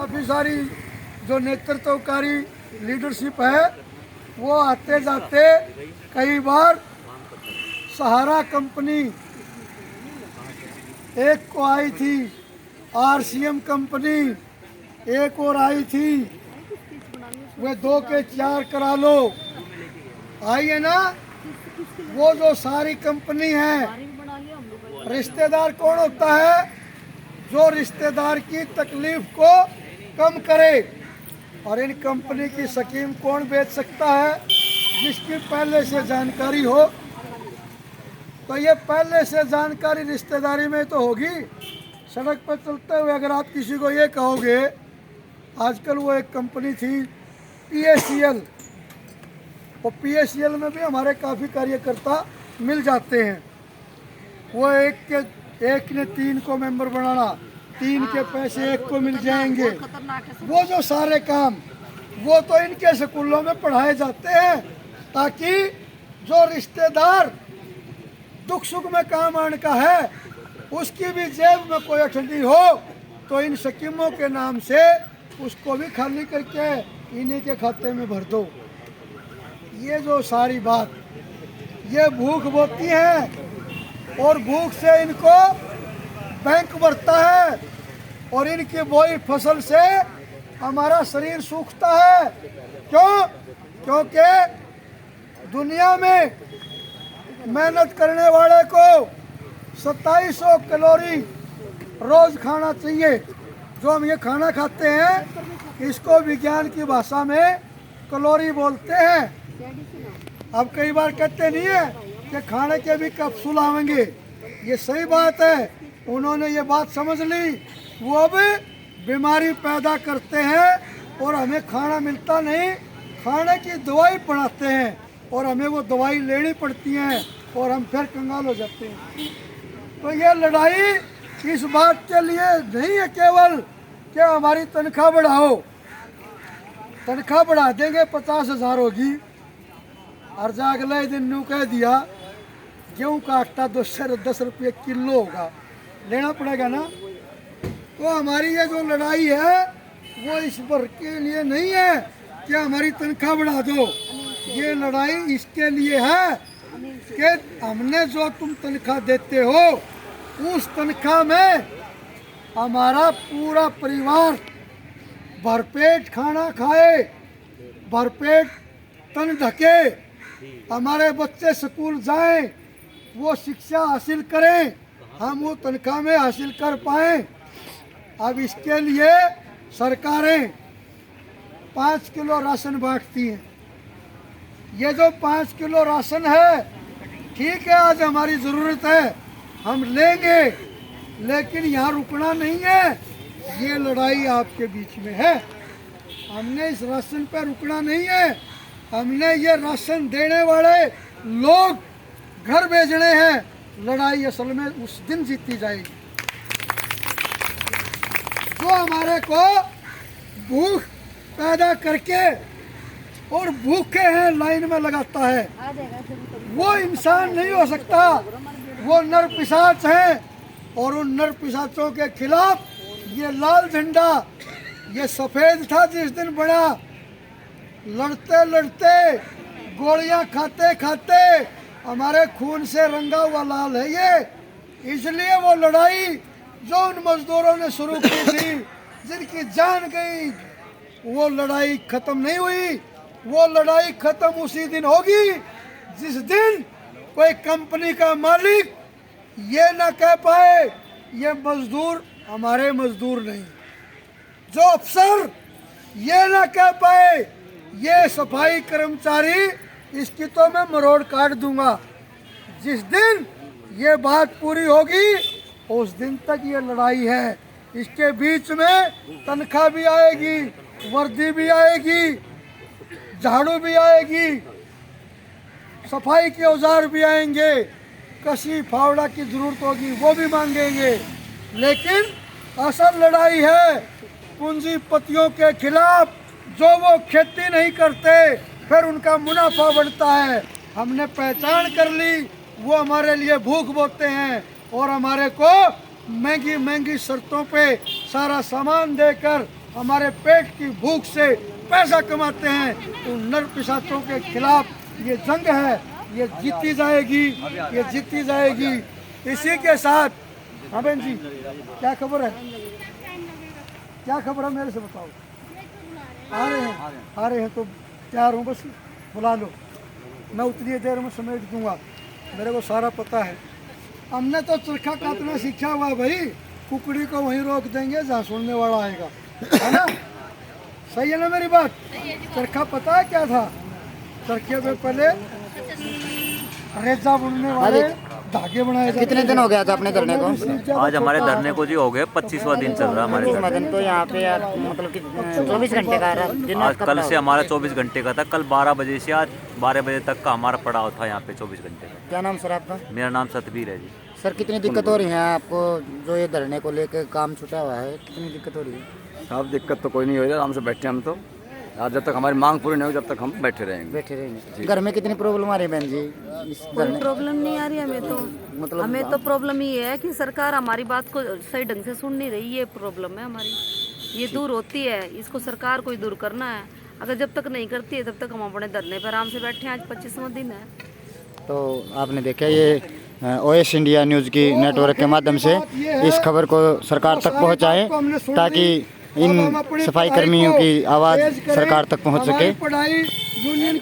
काफ़ी सारी जो नेतृत्वकारी लीडरशिप है वो आते जाते कई बार सहारा कंपनी एक को आई थी, आरसीएम कंपनी एक और आई थी, वे 2 के 4 करा लो, आई है ना। वो जो सारी कंपनी है, रिश्तेदार कौन होता है? जो रिश्तेदार की तकलीफ को कम करे। और इन कंपनी की स्कीम कौन बेच सकता है? जिसकी पहले से जानकारी हो। तो ये पहले से जानकारी रिश्तेदारी में तो होगी। सड़क पर चलते हुए अगर आप किसी को ये कहोगे, आजकल वो एक कंपनी थी PACL, और PACL में भी हमारे काफ़ी कार्यकर्ता मिल जाते हैं। वो एक ने 3 को मेंबर बनाना, 3 के पैसे 1 को मिल जाएंगे। वो जो सारे काम वो तो इनके स्कूलों में पढ़ाए जाते हैं, ताकि जो रिश्तेदार दुख सुख में काम आने का है उसकी भी जेब में कोई अठंडी हो तो इन स्कीमों के नाम से उसको भी खाली करके इन्हीं के खाते में भर दो। ये जो सारी बात, ये भूख बोती है और भूख से इनको बैंक भरता है, और इनकी बोई फसल से हमारा शरीर सूखता है। क्यों? क्योंकि दुनिया में मेहनत करने वाले को 2700 कैलोरी रोज खाना चाहिए। जो हम ये खाना खाते हैं इसको विज्ञान की भाषा में कैलोरी बोलते हैं। अब कई बार कहते नहीं है कि खाने के भी कैप्सूल आवेंगे, ये सही बात है। उन्होंने ये बात समझ ली, वो अब बीमारी पैदा करते हैं और हमें खाना मिलता नहीं, खाने की दवाई बनाते हैं और हमें वो दवाई लेनी पड़ती है और हम फिर कंगाल हो जाते हैं। तो ये लड़ाई इस बात के लिए नहीं है केवल कि हमारी तनख्वाह बढ़ाओ, तनख्वाह बढ़ा देंगे 50,000 होगी, और अगले दिन न्यू कह दिया गेहूँ का आटा 10 रुपये किलो होगा, लेना पड़ेगा ना। तो हमारी ये जो लड़ाई है वो इस पर के लिए नहीं है कि हमारी तनख्वाह बढ़ा दो, ये लड़ाई इसके लिए है कि हमने जो तुम तनख्वाह देते हो उस तनख्वाह में हमारा पूरा परिवार भरपेट खाना खाए, भरपेट तन ढके, हमारे बच्चे स्कूल जाएं, वो शिक्षा हासिल करें, हम वो तनख्वाह में हासिल कर पाएं। अब इसके लिए सरकारें 5 किलो राशन बांटती हैं। ये जो 5 किलो राशन है, ठीक है, आज हमारी ज़रूरत है, हम लेंगे, लेकिन यहाँ रुकना नहीं है। ये लड़ाई आपके बीच में है। हमने इस राशन पर रुकना नहीं है, हमने ये राशन देने वाले लोग घर भेजने हैं। लड़ाई असल में उस दिन जीती जाएगी जो हमारे को भूख पैदा करके और भूखे हैं लाइन में लगाता है। वो इंसान नहीं हो सकता, वो नर पिशाच हैं, और उन नर पिशाचों के खिलाफ ये लाल झंडा, ये सफ़ेद था जिस दिन बड़ा, लड़ते लड़ते गोलियां खाते खाते हमारे खून से रंगा हुआ लाल है ये। इसलिए वो लड़ाई जो उन मजदूरों ने शुरू की थी, जिनकी जान गई, वो लड़ाई खत्म नहीं हुई। वो लड़ाई खत्म उसी दिन होगी जिस दिन कोई कंपनी का मालिक ये ना कह पाए ये मजदूर हमारे मजदूर नहीं, जो अफसर ये ना कह पाए ये सफाई कर्मचारी, इसकी तो मैं मरोड़ काट दूंगा। जिस दिन ये बात पूरी होगी उस दिन तक ये लड़ाई है। इसके बीच में तनख्वाह भी आएगी, वर्दी भी आएगी, झाड़ू भी आएगी, सफाई के औजार भी आएंगे, कसी फावड़ा की जरूरत होगी वो भी मांगेंगे। लेकिन असल लड़ाई है पूंजीपतियों के खिलाफ, जो वो खेती नहीं करते फिर उनका मुनाफा बढ़ता है। हमने पहचान कर ली, वो हमारे लिए भूख बोते हैं और हमारे को महंगी महंगी शर्तों पे सारा सामान देकर हमारे पेट की भूख से पैसा कमाते हैं। तो नर पिशाचों के खिलाफ ये जंग है, ये जीती जाएगी, ये जीती जाएगी। इसी के साथ हाँ बहन जी, क्या खबर है, क्या खबर है मेरे से बताओ। आ रहे हैं तो तैयार हूँ, बस बुला लो, मैं उतनी देर में समेट दूंगा, मेरे को सारा पता है। हमने तो चरखा काटना सीखा हुआ भाई, कुकड़ी को वहीं रोक देंगे जहाँ सुनने वाला आएगा, है ना? सही है ना मेरी बात? चरखा पता है क्या था? चरखे पे पहले रेजा बुनने वाले धागे बनाए जाते। कितने दिन हो गया था अपने धरने को? आज हमारे धरने को जी हो गए 25वां दिन चल रहा है हमारे धरने। दिन तो यहाँ पे यार मतलब कि 24 घंटे का रहा। आज कल से हमारा 24 घंटे का था, कल 12 बजे से आज 12 बजे तक का हमारा पड़ाव था यहाँ पे 24 घंटे का। क्या नाम सर आपका? मेरा नाम सतबीर है जी। सर कितनी दिक्कत हो रही है आपको जो ये धरने को लेकर काम छुटा हुआ है, कितनी दिक्कत हो रही है? साहब दिक्कत तो कोई नहीं हो रही, आराम से बैठे हम तो, और जब तक हमारी मांग पूरी नहीं हो जब तक हम बैठे रहेंगे। बैठे रहेंगे। घर में कितनी प्रॉब्लम आ रही है बहन जी? इस कोई प्रॉब्लम नहीं आ रही हमें तो, मतलब हमें तो प्रॉब्लम ये है कि सरकार हमारी बात को सही ढंग से सुन नहीं रही, ये प्रॉब्लम है हमारी। ये दूर होती है, इसको सरकार को ही दूर करना है। अगर जब तक नहीं करती है तब तक हम अपने धरने पर आराम से बैठे हैं। आज 25वां दिन है। तो आपने देखा ये OS इंडिया न्यूज़ की नेटवर्क के माध्यम से इस खबर को सरकार तक पहुंचाएं ताकि इन सफाई कर्मियों की आवाज़ सरकार तक पहुंच सके। पढ़ाई यूनियन